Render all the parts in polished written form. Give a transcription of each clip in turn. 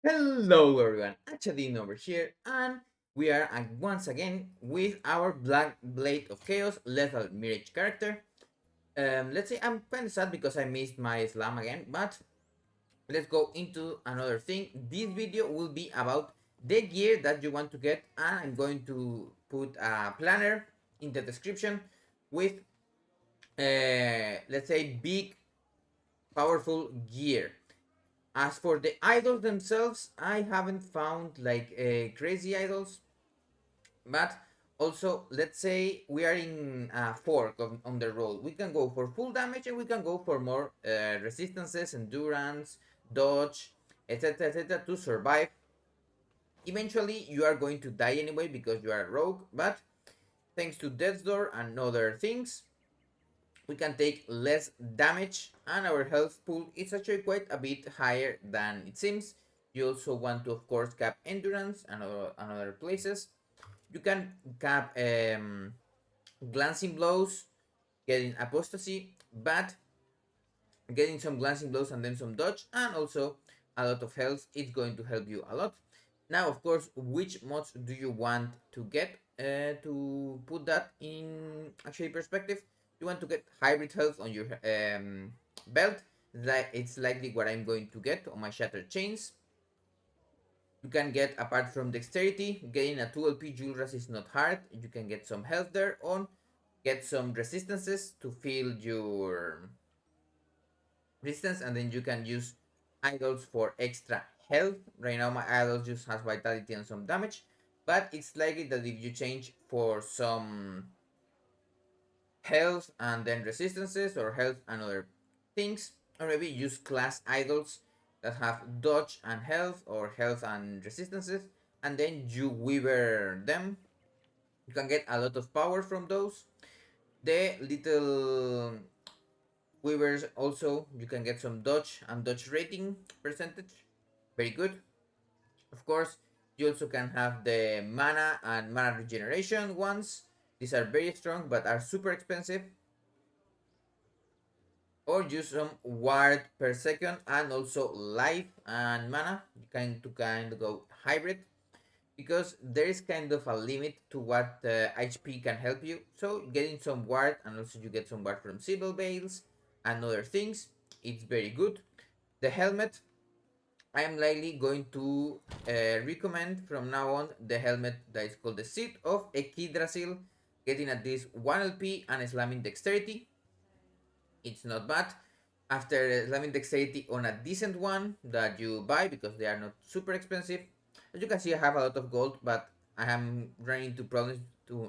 Hello everyone, Achadin over here, and we are once again with our Black Blade of Chaos Lethal Mirage character. Let's say I'm kind of sad because I missed my slam again, but let's go into another thing. This video will be about the gear that you want to get, and I'm going to put a planner in the description with, let's say, big, powerful gear. As for the idols themselves, I haven't found like crazy idols, but also let's say we are in a fork on the road. We can go for full damage and we can go for more resistances, endurance, dodge, etc. to survive. Eventually, you are going to die anyway because you are a rogue, but thanks to Death's Door and other things, we can take less damage and our health pool is actually quite a bit higher than it seems. You also want to of course cap endurance and other places. You can cap glancing blows, getting apostasy, but getting some glancing blows and then some dodge and also a lot of health is going to help you a lot. Now of course, which mods do you want to get to put that in actually perspective? You want to get hybrid health on your belt. That it's likely what I'm going to get on my shattered chains. You can get, apart from dexterity, getting a 2 LP jewel rush is not hard. You can get some health there on, get some resistances to fill your resistance, and then you can use idols for extra health. Right now my idol just has vitality and some damage, but it's likely that if you change for some health and then resistances, or health and other things, or maybe use class idols that have dodge and health, or health and resistances, and then you weaver them, you can get a lot of power from those. The little weavers also, you can get some dodge and dodge rating percentage, very good. Of course, you also can have the mana and mana regeneration ones. These are very strong but are super expensive. Or use some ward per second and also life and mana. You can to kind of go hybrid because there is kind of a limit to what HP can help you. So getting some ward and also you get some ward from Sibyl Bales and other things. It's very good. The helmet, I am likely going to recommend from now on the helmet that is called the Seat of Ekidrasil, getting at least 1 LP and slamming dexterity. It's not bad. After slamming dexterity on a decent one that you buy because they are not super expensive. As you can see, I have a lot of gold, but I am running into problems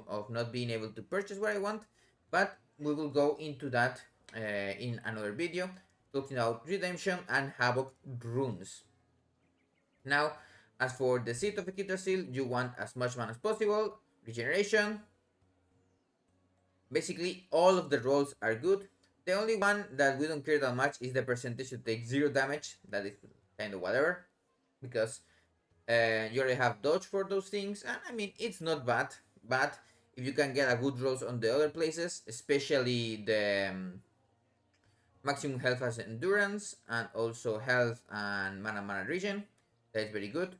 of not being able to purchase what I want. But we will go into that in another video, talking about redemption and havoc runes. Now, as for the seat of Equitrasil, you want as much mana as possible, regeneration. Basically, all of the rolls are good. The only one that we don't care that much is the percentage to take 0 damage. That is kind of whatever, because you already have dodge for those things, and I mean, it's not bad. But if you can get a good rolls on the other places, especially the maximum health as endurance and also health and mana regen, that is very good,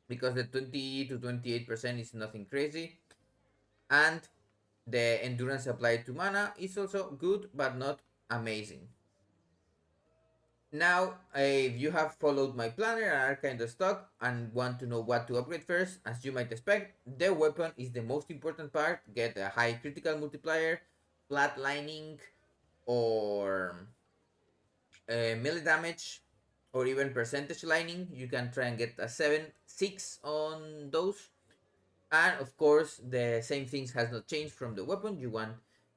because the 20 to 28% is nothing crazy, and the endurance applied to mana is also good but not amazing. Now, if you have followed my planner and are kind of stuck and want to know what to upgrade first, as you might expect, the weapon is the most important part. Get a high critical multiplier, flatlining, or melee damage, or even percentage lining. You can try and get a 7-6 on those. And of course, the same things has not changed from the weapon. You want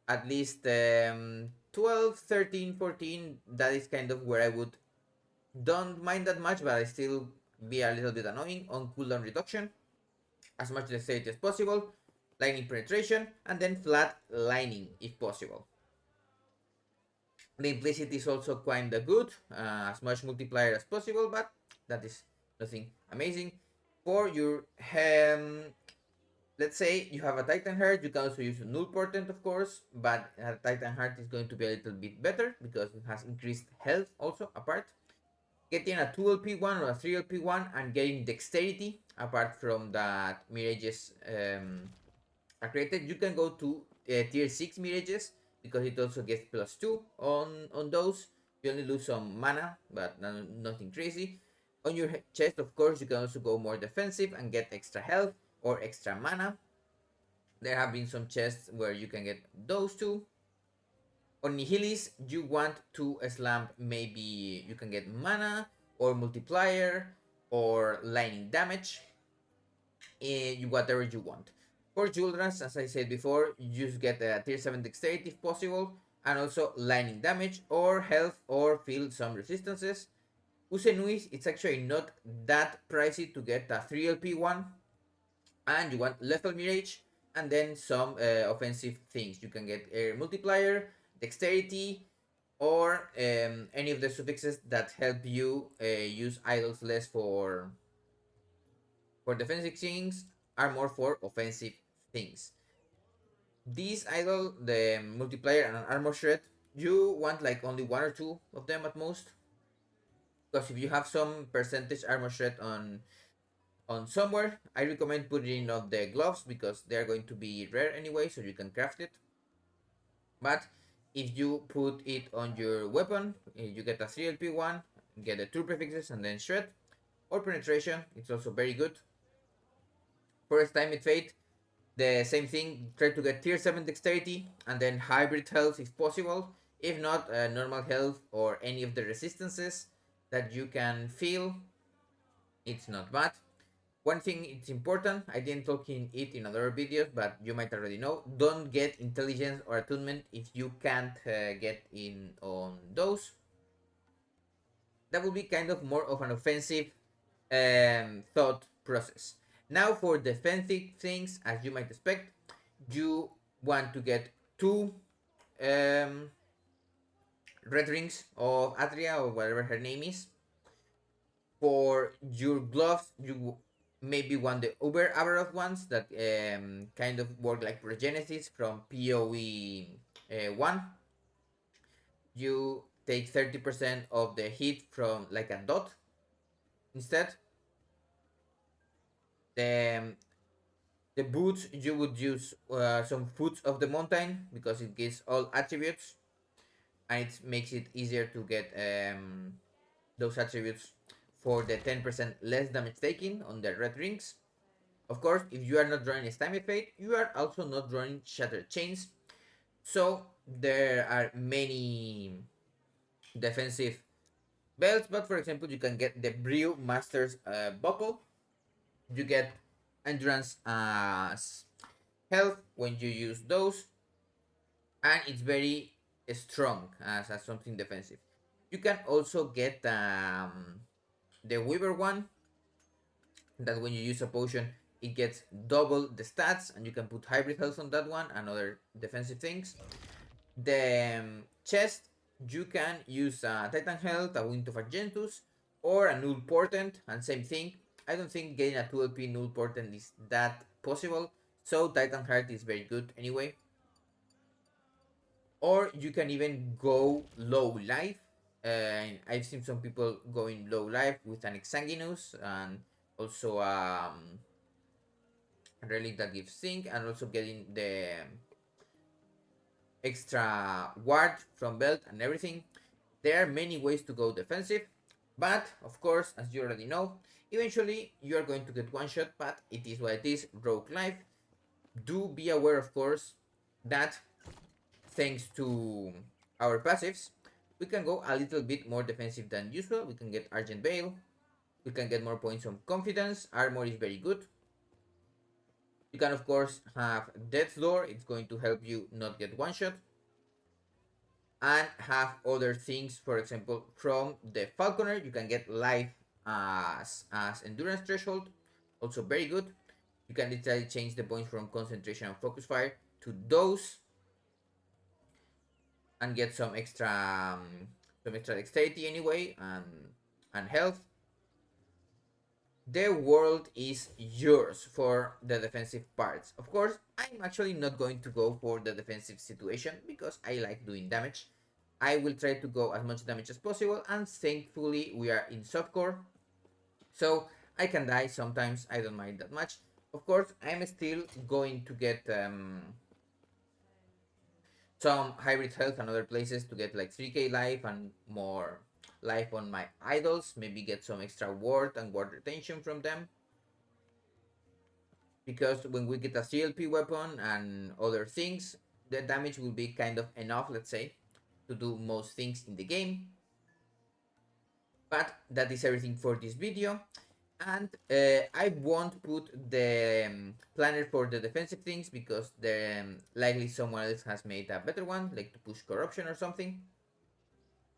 at least 12, 13, 14. That is kind of where I would don't mind that much, but I still be a little bit annoying on cooldown reduction. As much dexterity as possible, lightning penetration, and then flat lining if possible. The implicit is also quite good, as much multiplier as possible, but that is nothing amazing. For your let's say you have a Titan Heart, you can also use a Null Portent, of course, but a Titan Heart is going to be a little bit better because it has increased health also apart. getting a 2 LP1 or a 3 LP1 and getting dexterity apart from that mirages are created. You can go to tier 6 mirages because it also gets +2 on those. You only lose some mana, but nothing crazy. On your chest, of course, you can also go more defensive and get extra health or extra mana. There have been some chests where you can get those two. On Nihilis, you want to slam, maybe you can get mana or multiplier or lightning damage, whatever you want. For Juldrans, as I said before, you just get a tier 7 dexterity if possible, and also lightning damage or health or feel some resistances. Usenuis, it's actually not that pricey to get a 3 LP1, and you want lethal mirage and then some offensive things. You can get air multiplier, dexterity, or any of the suffixes that help you use idols less for defensive things, are more for offensive things. This idol, the multiplier and armor shred, you want like only one or two of them at most, because if you have some percentage armor shred on somewhere, I recommend putting on the gloves because they're going to be rare anyway, so you can craft it. But if you put it on your weapon, you get a 3 LP1, get the two prefixes and then shred or penetration. It's also very good. First time it fade, the same thing. Try to get tier 7 dexterity and then hybrid health if possible. If not, normal health or any of the resistances that you can feel. It's not bad. One thing it's important, I didn't talk in it in other videos, but you might already know, don't get intelligence or attunement if you can't get in on those. That will be kind of more of an offensive thought process. Now for defensive things, as you might expect, you want to get two um, red rings of Adria or whatever her name is. For your gloves, you maybe want the Uber Averroth ones that kind of work like Progenesis from PoE 1. You take 30% of the hit from like a dot instead. The, the boots, you would use some Foots of the Mountain because it gives all attributes and it makes it easier to get those attributes for the 10% less damage taken on the red rings. Of course, if you are not drawing a Stymied Fate, you are also not drawing Shattered Chains. So there are many defensive belts, but for example, you can get the Brew Master's Buckle. You get Endurance as health when you use those, and it's very strong as something defensive. You can also get the Weaver one, that when you use a potion, it gets double the stats, and you can put hybrid health on that one and other defensive things. The chest, you can use a Titan Health, a Wind of Argentus, or a Null Portent, and same thing. I don't think getting a 2 LP Null Portent is that possible, so Titan Heart is very good anyway. Or you can even go low life. I've seen some people going low life with an Exsanguinous and also relic that gives sync, and also getting the extra ward from belt and everything. There are many ways to go defensive, but of course, as you already know, eventually you are going to get one shot, but it is what it is. Rogue life. Do be aware, of course, that thanks to our passives, we can go a little bit more defensive than usual. We can get Argent Veil. We can get more points on confidence. Armor is very good. You can of course have Death's Door. It's going to help you not get one shot. And have other things, for example, from the Falconer, you can get life as endurance threshold. Also very good. You can literally change the points from concentration and focus fire to those and get some extra dexterity anyway, and health. The world is yours for the defensive parts. Of course, I'm actually not going to go for the defensive situation because I like doing damage. I will try to go as much damage as possible, and thankfully we are in softcore, so I can die sometimes. I don't mind that much. Of course, I'm still going to get some hybrid health and other places to get like 3k life and more life on my idols. Maybe get some extra ward and ward retention from them. Because when we get a CLP weapon and other things, the damage will be kind of enough, let's say, to do most things in the game. But that is everything for this video. And I won't put the planner for the defensive things because likely someone else has made a better one, like to push corruption or something.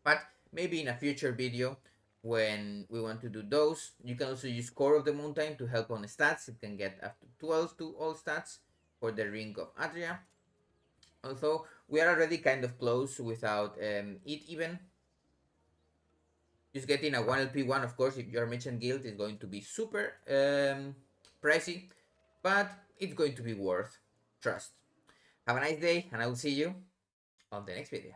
But maybe in a future video when we want to do those. You can also use Core of the Mountain to help on stats. It can get up to 12 to all stats for the Ring of Adria. Although we are already kind of close without it even. Just getting a 1LP1, of course, if you're Merchant Guild, is going to be super pricey, but it's going to be worth trust. Have a nice day, and I will see you on the next video.